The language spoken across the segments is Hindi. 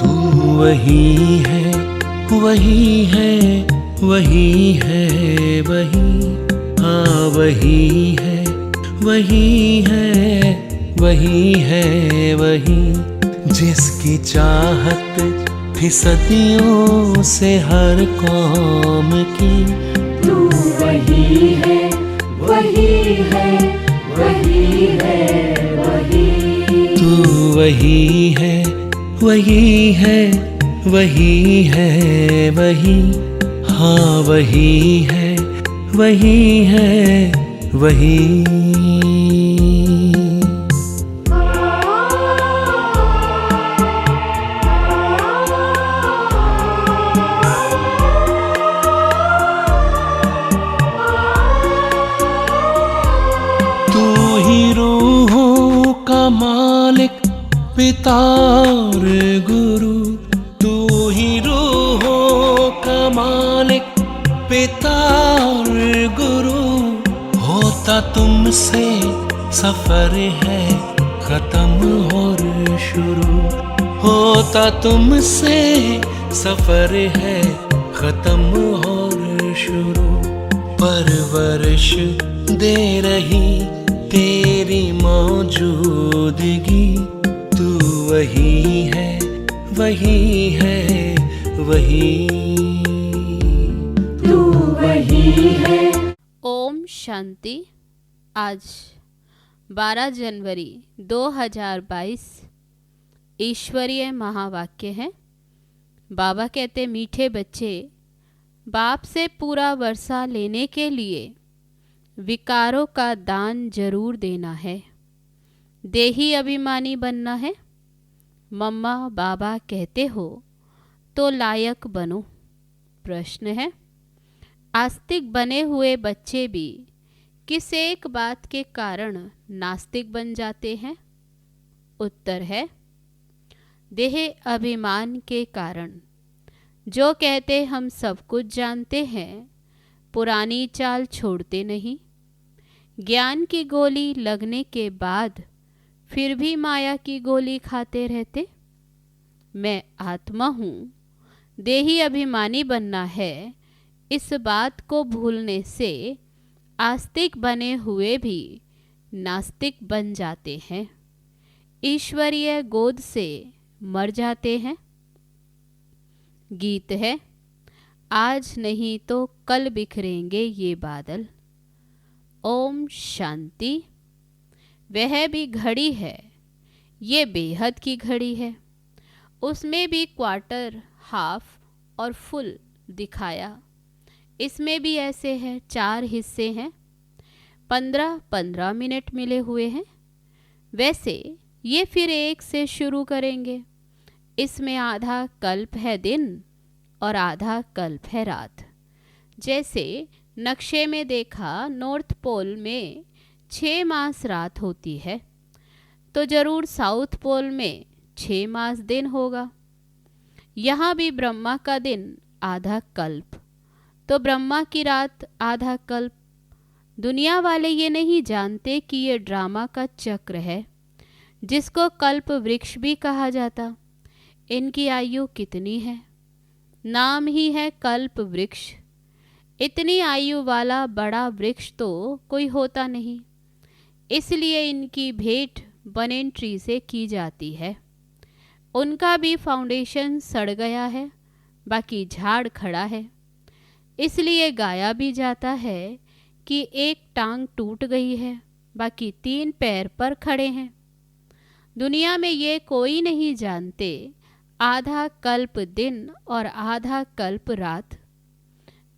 तू वही है, वही है, वही है, वही, हाँ वही है, वही है, वही है, वही जिसकी चाहत थी सदियों से हर कौम की। तू वही है, वही है, वही है, वही। तू वही है, वही है, वही है, वही, हाँ वही है, वही है, वही। तू ही रूहों का मालिक, पिता और गुरु। तू ही रूहों का मालिक, पिता और गुरु। होता तुमसे सफर है खत्म और शुरू। होता तुमसे सफर है खत्म और शुरू। परवरिश दे रही तेरी मौजूदगी। तू वही है, वही है, वही। तू वही है। ओम शांति। आज 12 जनवरी 2022 ईश्वरीय महावाक्य है। बाबा कहते, मीठे बच्चे, बाप से पूरा वर्षा लेने के लिए विकारों का दान जरूर देना है। देही अभिमानी बनना है। मम्मा बाबा कहते हो तो लायक बनो। प्रश्न है, आस्तिक बने हुए बच्चे भी किस एक बात के कारण नास्तिक बन जाते हैं? उत्तर है, देह अभिमान के कारण। जो कहते हम सब कुछ जानते हैं, पुरानी चाल छोड़ते नहीं। ज्ञान की गोली लगने के बाद फिर भी माया की गोली खाते रहते। मैं आत्मा हूँ, देही अभिमानी बनना है। इस बात को भूलने से आस्तिक बने हुए भी नास्तिक बन जाते हैं, ईश्वरीय गोद से मर जाते हैं। गीत है, आज नहीं तो कल बिखरेंगे ये बादल। ओम शांति। वह भी घड़ी है, ये बेहद की घड़ी है। उसमें भी क्वार्टर, हाफ और फुल दिखाया। इसमें भी ऐसे है, 4 हिस्से हैं। 15-15 मिनट मिले हुए हैं। वैसे ये फिर एक से शुरू करेंगे। इसमें आधा कल्प है दिन और आधा कल्प है रात। जैसे नक्शे में देखा, नॉर्थ पोल में 6 मास रात होती है, तो जरूर साउथ पोल में 6 मास दिन होगा। यहाँ भी ब्रह्मा का दिन आधा कल्प, तो ब्रह्मा की रात आधा कल्प। दुनिया वाले ये नहीं जानते कि ये ड्रामा का चक्र है, जिसको कल्प वृक्ष भी कहा जाता। इनकी आयु कितनी है? नाम ही है कल्प वृक्ष। इतनी आयु वाला बड़ा वृक्ष तो कोई होता नहीं, इसलिए इनकी भेंट बनेन ट्री से की जाती है। उनका भी फाउंडेशन सड़ गया है, बाकी झाड़ खड़ा है। इसलिए गाया भी जाता है कि एक टांग टूट गई है, बाकी 3 पैर पर खड़े हैं। दुनिया में ये कोई नहीं जानते आधा कल्प दिन और आधा कल्प रात,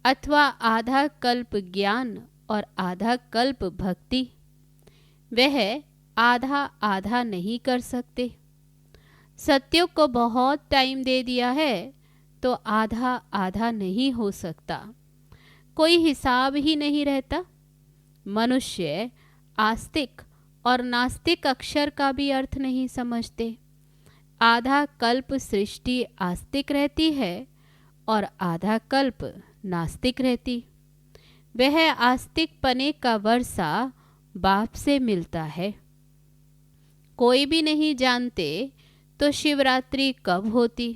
अथवा आधा कल्प ज्ञान और आधा कल्प भक्ति। वह आधा आधा नहीं कर सकते। सत्य को बहुत टाइम दे दिया है तो आधा आधा नहीं हो सकता। कोई हिसाब ही नहीं रहता। मनुष्य आस्तिक और नास्तिक अक्षर का भी अर्थ नहीं समझते। आधा कल्प सृष्टि आस्तिक रहती है और आधा कल्प नास्तिक रहती। वह आस्तिक पने का वर्षा बाप से मिलता है। कोई भी नहीं जानते तो शिवरात्रि कब होती?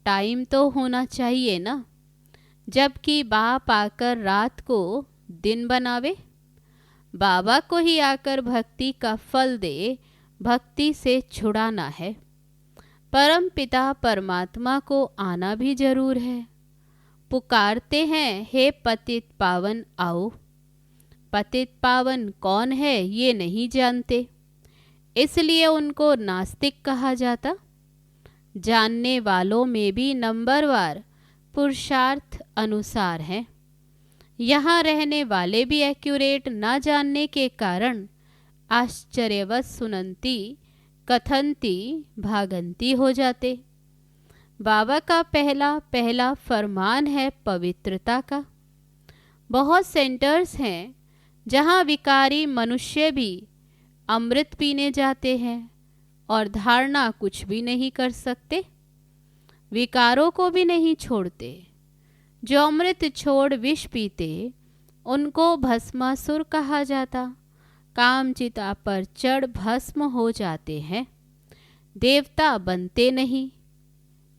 टाइम तो होना चाहिए ना, जबकि बाप आकर रात को दिन बनावे। बाबा को ही आकर भक्ति का फल दे, भक्ति से छुड़ाना है। परम पिता परमात्मा को आना भी जरूर है। पुकारते हैं, हे पतित पावन आओ। पतित पावन कौन है ये नहीं जानते, इसलिए उनको नास्तिक कहा जाता। जानने वालों में भी नंबरवार पुरुषार्थ अनुसार हैं। यहाँ रहने वाले भी एक्यूरेट ना जानने के कारण आश्चर्यवश सुनंती कथनती भागंती हो जाते। बाबा का पहला पहला फरमान है पवित्रता का। बहुत सेंटर्स हैं जहाँ विकारी मनुष्य भी अमृत पीने जाते हैं और धारणा कुछ भी नहीं कर सकते, विकारों को भी नहीं छोड़ते। जो अमृत छोड़ विष पीते उनको भस्मासुर कहा जाता। कामचिता पर चढ़ भस्म हो जाते हैं, देवता बनते नहीं।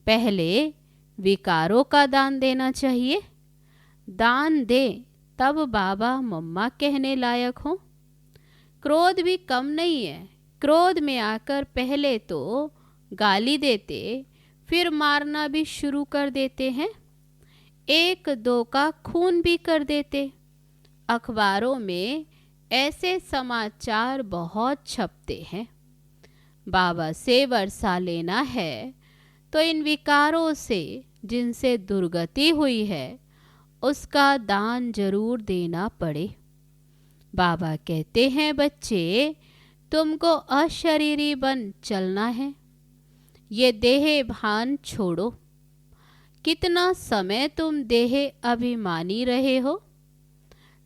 पहले विकारों का दान देना चाहिए। दान दे तब बाबा मम्मा कहने लायक हो। क्रोध भी कम नहीं है। क्रोध में आकर पहले तो गाली देते, फिर मारना भी शुरू कर देते हैं। एक दो का खून भी कर देते। अखबारों में ऐसे समाचार बहुत छपते हैं। बाबा से वर्षा लेना है तो इन विकारों से जिनसे दुर्गति हुई है उसका दान जरूर देना पड़े। बाबा कहते हैं, बच्चे तुमको अशरीरी बन चलना है, ये देह भान छोड़ो। कितना समय तुम देह अभिमानी रहे हो।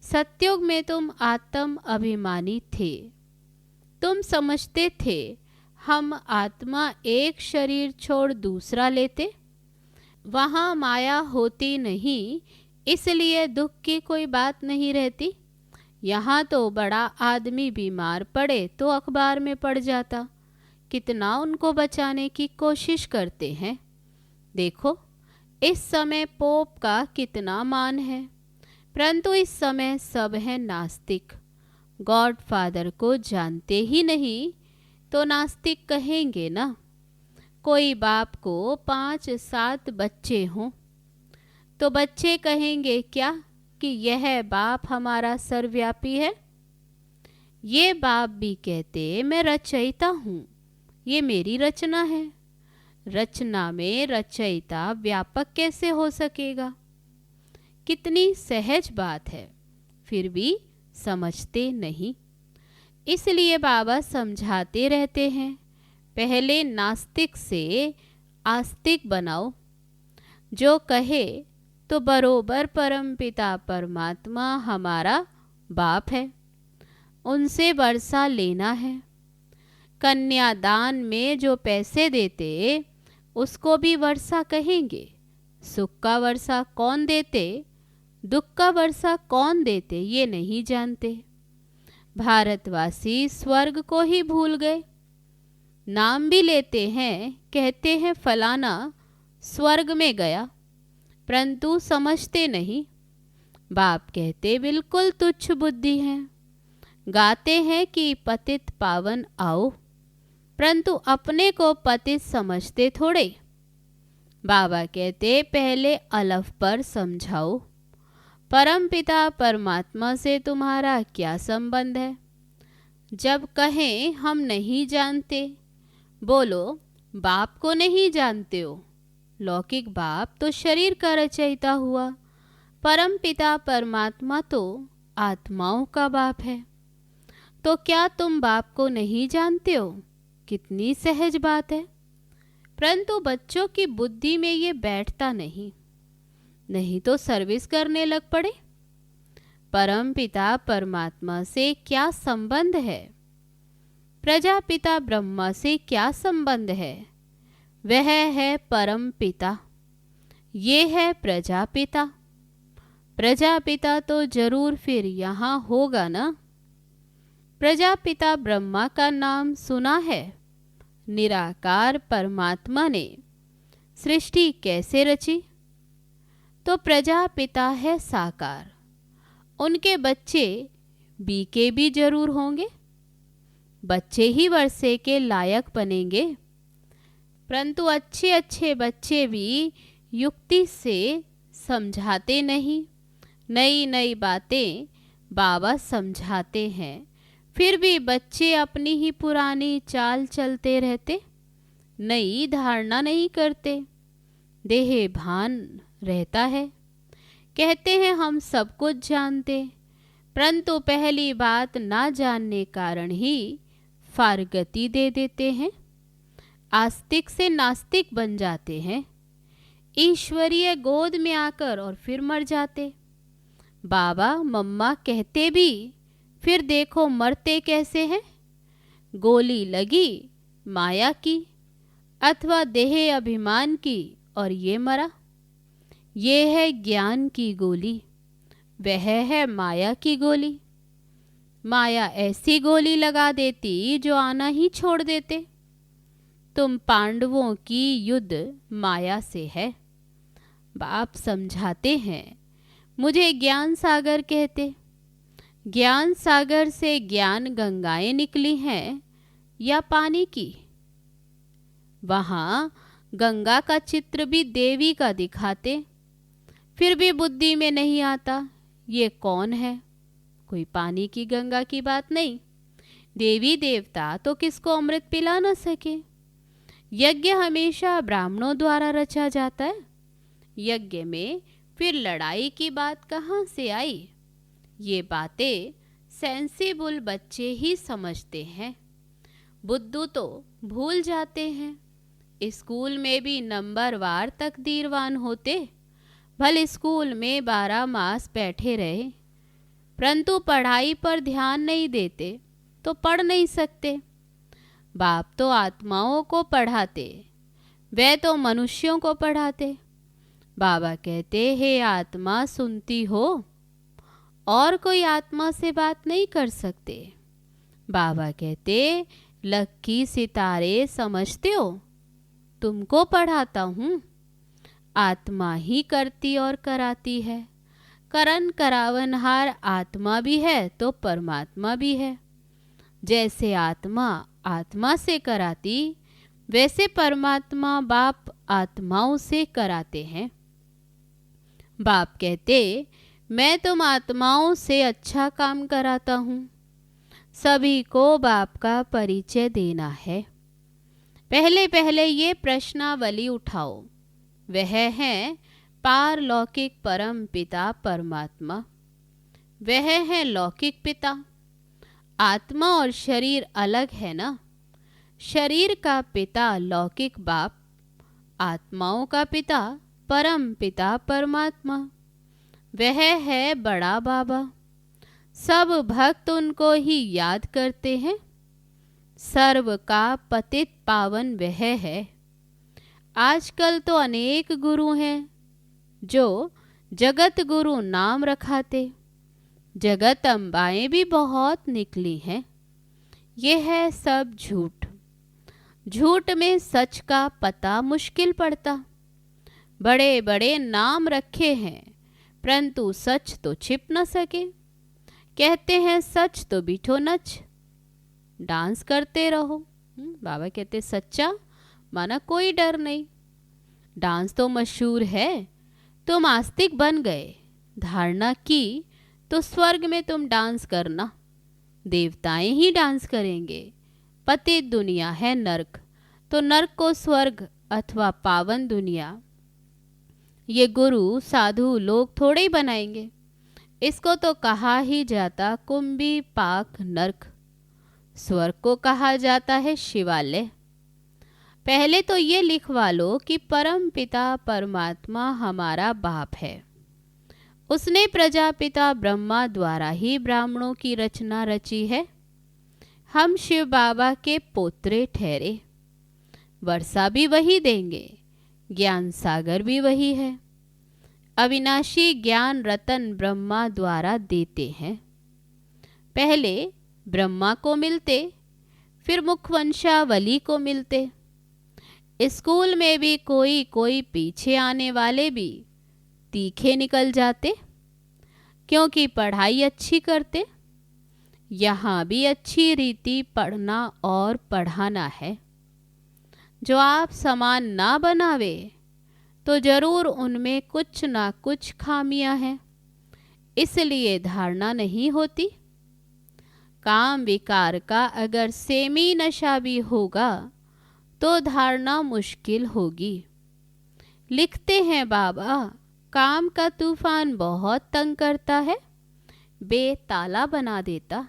सत्युग में तुम आत्म अभिमानी थे। तुम समझते थे हम आत्मा एक शरीर छोड़ दूसरा लेते। वहाँ माया होती नहीं, इसलिए दुख की कोई बात नहीं रहती। यहाँ तो बड़ा आदमी बीमार पड़े तो अखबार में पड़ जाता। कितना उनको बचाने की कोशिश करते हैं। देखो इस समय पोप का कितना मान है, परंतु इस समय सब हैं नास्तिक। गॉड फादर को जानते ही नहीं तो नास्तिक कहेंगे ना। कोई बाप को 5-7 बच्चे हों तो बच्चे कहेंगे क्या कि यह बाप हमारा सर्वव्यापी है। ये बाप भी कहते मैं रचयिता हूँ, ये मेरी रचना है। रचना में रचयिता व्यापक कैसे हो सकेगा। कितनी सहज बात है, फिर भी समझते नहीं। इसलिए बाबा समझाते रहते हैं, पहले नास्तिक से आस्तिक बनाओ। जो कहे तो बरोबर परमपिता परमात्मा हमारा बाप है, उनसे वर्षा लेना है। कन्यादान में जो पैसे देते उसको भी वर्षा कहेंगे। सुख का वर्षा कौन देते, दुख का वर्षा कौन देते ये नहीं जानते। भारतवासी स्वर्ग को ही भूल गए। नाम भी लेते हैं, कहते हैं फलाना स्वर्ग में गया, परंतु समझते नहीं। बाप कहते बिल्कुल तुच्छ बुद्धि है। गाते हैं कि पतित पावन आओ, परंतु अपने को पतित समझते थोड़े। बाबा कहते पहले अलफ पर समझाओ, परमपिता परमात्मा से तुम्हारा क्या संबंध है। जब कहें हम नहीं जानते, बोलो बाप को नहीं जानते हो। लौकिक बाप तो शरीर का रचयिता हुआ, परमपिता परमात्मा तो आत्माओं का बाप है। तो क्या तुम बाप को नहीं जानते हो। कितनी सहज बात है, परंतु बच्चों की बुद्धि में ये बैठता नहीं तो सर्विस करने लग पड़े। परमपिता परमात्मा से क्या संबंध है, प्रजापिता ब्रह्मा से क्या संबंध है। वह है परमपिता, ये है प्रजापिता। प्रजापिता तो जरूर फिर यहाँ होगा ना। प्रजापिता ब्रह्मा का नाम सुना है? निराकार परमात्मा ने सृष्टि कैसे रची? तो प्रजापिता है साकार, उनके बच्चे बीके भी जरूर होंगे। बच्चे ही वर्षे के लायक बनेंगे, परंतु अच्छे अच्छे बच्चे भी युक्ति से समझाते नहीं। नई नई बातें बाबा समझाते हैं, फिर भी बच्चे अपनी ही पुरानी चाल चलते रहते, नई धारणा नहीं करते। देह भान रहता है, कहते हैं हम सब कुछ जानते, परंतु पहली बात ना जानने कारण ही फारगति दे देते हैं। आस्तिक से नास्तिक बन जाते हैं, ईश्वरीय गोद में आकर और फिर मर जाते। बाबा मम्मा कहते भी, फिर देखो मरते कैसे हैं। गोली लगी माया की अथवा देह अभिमान की और ये मरा। ये है ज्ञान की गोली, वह है माया की गोली। माया ऐसी गोली लगा देती जो आना ही छोड़ देते। तुम पांडवों की युद्ध माया से है। बाप समझाते हैं, मुझे ज्ञान सागर कहते। ज्ञान सागर से ज्ञान गंगाएं निकली हैं या पानी की? वहाँ गंगा का चित्र भी देवी का दिखाते, फिर भी बुद्धि में नहीं आता ये कौन है। कोई पानी की गंगा की बात नहीं। देवी देवता तो किसको अमृत पिला न सके। यज्ञ हमेशा ब्राह्मणों द्वारा रचा जाता है। यज्ञ में फिर लड़ाई की बात कहाँ से आई? ये बातें सेंसिबल बच्चे ही समझते हैं, बुद्धू तो भूल जाते हैं। स्कूल में भी नंबरवार तकदीरवान होते, भले स्कूल में 12 मास बैठे रहे, परंतु पढ़ाई पर ध्यान नहीं देते तो पढ़ नहीं सकते। बाप तो आत्माओं को पढ़ाते, वे तो मनुष्यों को पढ़ाते। बाबा कहते, हे आत्मा सुनती हो? और कोई आत्मा से बात नहीं कर सकते। बाबा कहते, लक्की सितारे समझते हो? तुमको पढ़ाता हूँ। आत्मा ही करती और कराती है। करन करावनहार आत्मा भी है तो परमात्मा भी है। जैसे आत्मा आत्मा से कराती, वैसे परमात्मा बाप आत्माओं से कराते हैं। बाप कहते, मैं तुम आत्माओं से अच्छा काम कराता हूँ। सभी को बाप का परिचय देना है। पहले पहले ये प्रश्नावली उठाओ, वह है पारलौकिक परम पिता परमात्मा, वह है लौकिक पिता। आत्मा और शरीर अलग है ना। शरीर का पिता लौकिक बाप, आत्माओं का पिता परम पिता परमात्मा, वह है बड़ा बाबा। सब भक्त उनको ही याद करते हैं। सर्व का पतित पावन वह है। आजकल तो अनेक गुरु हैं जो जगत गुरु नाम रखाते। जगत अम्बाएं भी बहुत निकली हैं। ये है सब झूठ। झूठ में सच का पता मुश्किल पड़ता। बड़े बड़े नाम रखे हैं, परंतु सच तो छिप न सके। कहते हैं सच तो बिठो नच, डांस करते रहो। बाबा कहते सच्चा माना कोई डर नहीं। डांस तो मशहूर है, तुम आस्तिक बन गए, धारणा की तो स्वर्ग में तुम डांस करना। देवताएं ही डांस करेंगे। पतित दुनिया है नर्क, तो नर्क को स्वर्ग अथवा पावन दुनिया ये गुरु साधु लोग थोड़े ही बनाएंगे। इसको तो कहा ही जाता कुंभी पाक नर्क। स्वर्ग को कहा जाता है शिवालय। पहले तो ये लिखवा लो कि परम पिता परमात्मा हमारा बाप है। उसने प्रजापिता ब्रह्मा द्वारा ही ब्राह्मणों की रचना रची है। हम शिव बाबा के पोत्रे ठहरे। वर्षा भी वही देंगे, ज्ञान सागर भी वही है। अविनाशी ज्ञान रतन ब्रह्मा द्वारा देते हैं। पहले ब्रह्मा को मिलते, फिर मुखवंशावली को मिलते। स्कूल में भी कोई कोई पीछे आने वाले भी तीखे निकल जाते, क्योंकि पढ़ाई अच्छी करते। यहाँ भी अच्छी रीति पढ़ना और पढ़ाना है। जो आप समान ना बनावे तो जरूर उनमें कुछ ना कुछ खामियां हैं, इसलिए धारणा नहीं होती। काम विकार का अगर सेमी नशा भी होगा तो धारणा मुश्किल होगी। लिखते हैं बाबा, काम का तूफान बहुत तंग करता है, बेताला बना देता।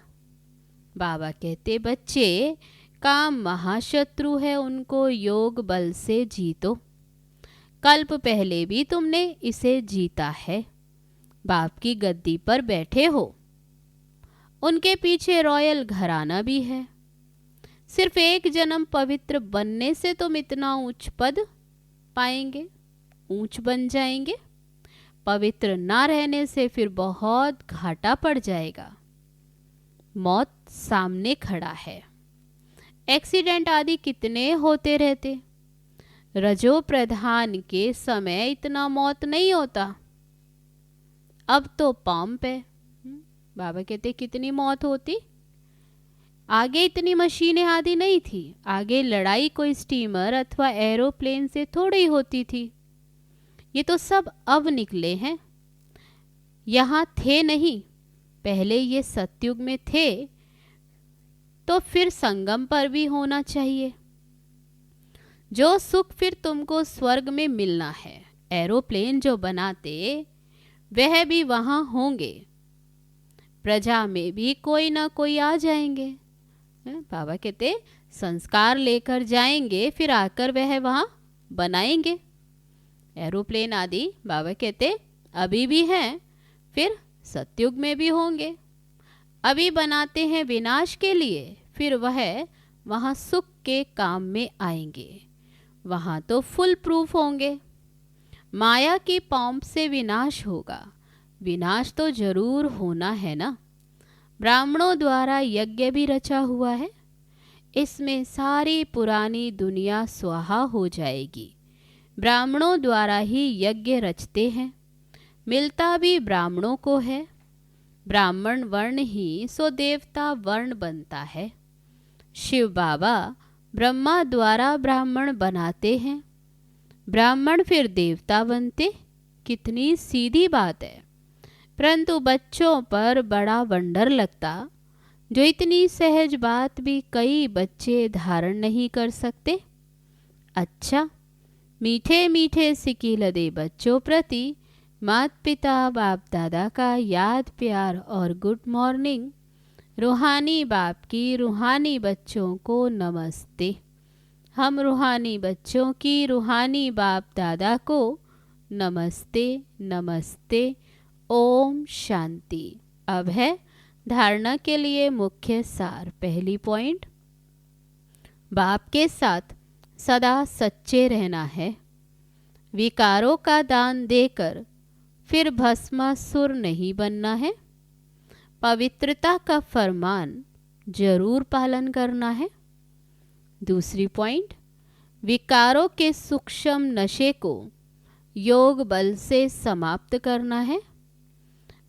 बाबा कहते, बच्चे, काम महाशत्रु है, उनको योग बल से जीतो। कल्प पहले भी तुमने इसे जीता है। बाप की गद्दी पर बैठे हो, उनके पीछे रॉयल घराना भी है। सिर्फ एक जन्म पवित्र बनने से तुम इतना ऊंच पद पाएंगे, ऊंच बन जाएंगे। पवित्र ना रहने से फिर बहुत घाटा पड़ जाएगा। मौत सामने खड़ा है। एक्सीडेंट आदि कितने होते रहते। रजो प्रधान के समय इतना मौत नहीं होता। अब तो पंप है। बाबा कहते कितनी मौत होती। आगे इतनी मशीनें आदि नहीं थी। आगे लड़ाई कोई स्टीमर अथवा एरोप्लेन से थोड़ी होती थी। ये तो सब अब निकले हैं, यहाँ थे नहीं। पहले ये सतयुग में थे, तो फिर संगम पर भी होना चाहिए। जो सुख फिर तुमको स्वर्ग में मिलना है, एरोप्लेन जो बनाते वह भी वहाँ होंगे। प्रजा में भी कोई ना कोई आ जाएंगे। बाबा कहते संस्कार लेकर जाएंगे, फिर आकर वह वहाँ बनाएंगे एरोप्लेन आदि। बाबा कहते अभी भी हैं, फिर सतयुग में भी होंगे। अभी बनाते हैं विनाश के लिए, फिर वह वहाँ सुख के काम में आएंगे। वहाँ तो फुल प्रूफ होंगे। माया की पॉम्प से विनाश होगा। विनाश तो जरूर होना है ना। ब्राह्मणों द्वारा यज्ञ भी रचा हुआ है। इसमें सारी पुरानी दुनिया स्वाहा हो जाएगी। ब्राह्मणों द्वारा ही यज्ञ रचते हैं। मिलता भी ब्राह्मणों को है। ब्राह्मण वर्ण ही सो देवता वर्ण बनता है। शिव बाबा ब्रह्मा द्वारा ब्राह्मण बनाते हैं, ब्राह्मण फिर देवता बनते। कितनी सीधी बात है, परंतु बच्चों पर बड़ा वंडर लगता। जो इतनी सहज बात भी कई बच्चे धारण नहीं कर सकते। अच्छा, मीठे मीठे सिकील दे बच्चों प्रति माता पिता बाप दादा का याद प्यार और गुड मॉर्निंग। रूहानी बाप की रूहानी बच्चों को नमस्ते। हम रूहानी बच्चों की रूहानी बाप दादा को नमस्ते नमस्ते। ओम शांति। अब है धारणा के लिए मुख्य सार। पहली पॉइंट, बाप के साथ सदा सच्चे रहना है। विकारों का दान देकर फिर भस्मासुर नहीं बनना है। पवित्रता का फरमान जरूर पालन करना है। दूसरी पॉइंट, विकारों के सूक्ष्म नशे को योग बल से समाप्त करना है।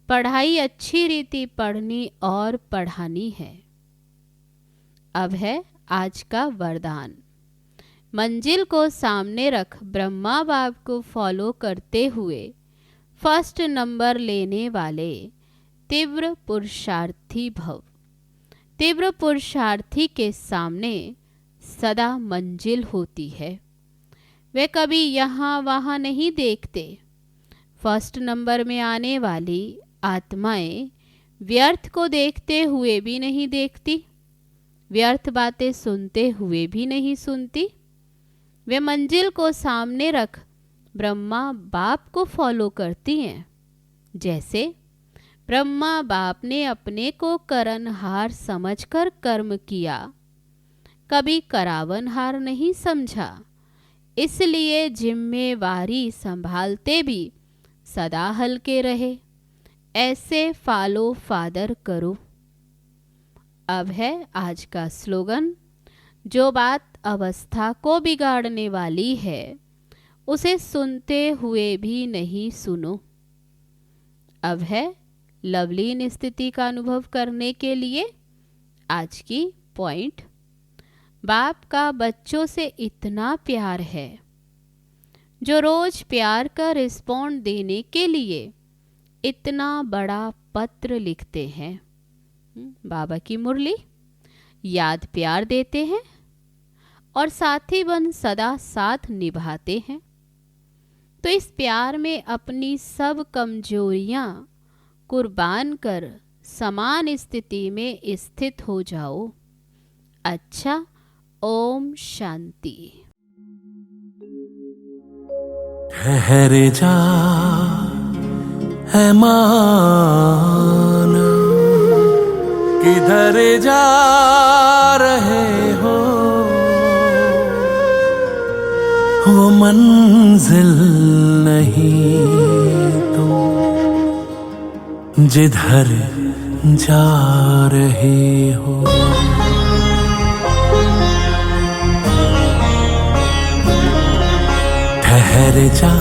पढ़ाई अच्छी रीति पढ़नी और पढ़ानी है। अब है आज का वरदान। मंजिल को सामने रख ब्रह्मा बाप को फॉलो करते हुए फर्स्ट नंबर लेने वाले तीव्र पुरुषार्थी भव। तीव्र पुरुषार्थी के सामने सदा मंजिल होती है। वे कभी यहाँ वहाँ नहीं देखते। फर्स्ट नंबर में आने वाली आत्माएं व्यर्थ को देखते हुए भी नहीं देखती, व्यर्थ बातें सुनते हुए भी नहीं सुनती। वे मंजिल को सामने रख ब्रह्मा बाप को फॉलो करती हैं। जैसे ब्रह्मा बाप ने अपने को करनहार समझकर कर्म किया, कभी करावनहार नहीं समझा। इसलिए जिम्मेवारी संभालते भी सदा हल्के रहे। ऐसे फॉलो फादर करो। अब है आज का स्लोगन। जो बात अवस्था को बिगाड़ने वाली है उसे सुनते हुए भी नहीं सुनो। अब है लवलीन स्थिति का अनुभव करने के लिए आज की पॉइंट। बाप का बच्चों से इतना प्यार है जो रोज प्यार का रिस्पॉन्ड देने के लिए इतना बड़ा पत्र लिखते हैं। बाबा की मुरली याद प्यार देते हैं और साथी बन सदा साथ निभाते हैं। तो इस प्यार में अपनी सब कमजोरियां कुर्बान कर समान स्थिति में स्थित हो जाओ। अच्छा, ओम शांति। ठहर जा है माना, किधर जा रहे हो, वो मंजिल नहीं तुम जिधर जा रहे हो। ठहर जा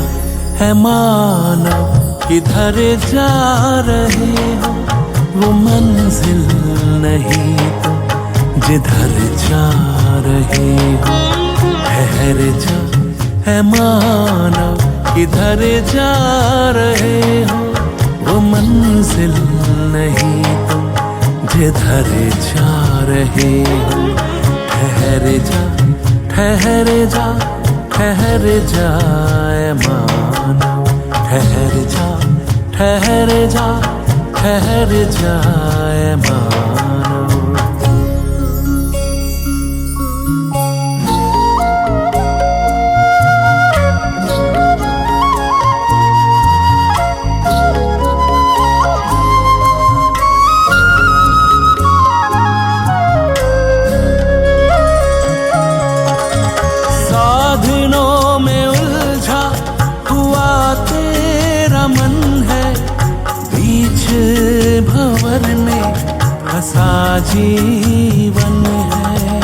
है माना, किधर जा रहे हो, वो मंजिल नहीं तुम जिधर जा रहे हो। ठहर जा है माना, किधर जा रहे हो, वो मंजिल नहीं तुम जिधर जा रहे हो। ठहर जा, ठहर जा, ठहर जाए मानो, ठहर जा, ठहर जा, ठहर जाए मानो। भंवर में फंसा जीवन है,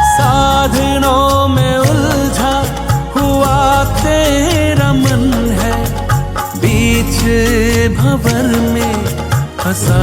साधनों में उलझा हुआ तेरा मन है, बीच भंवर में फंसा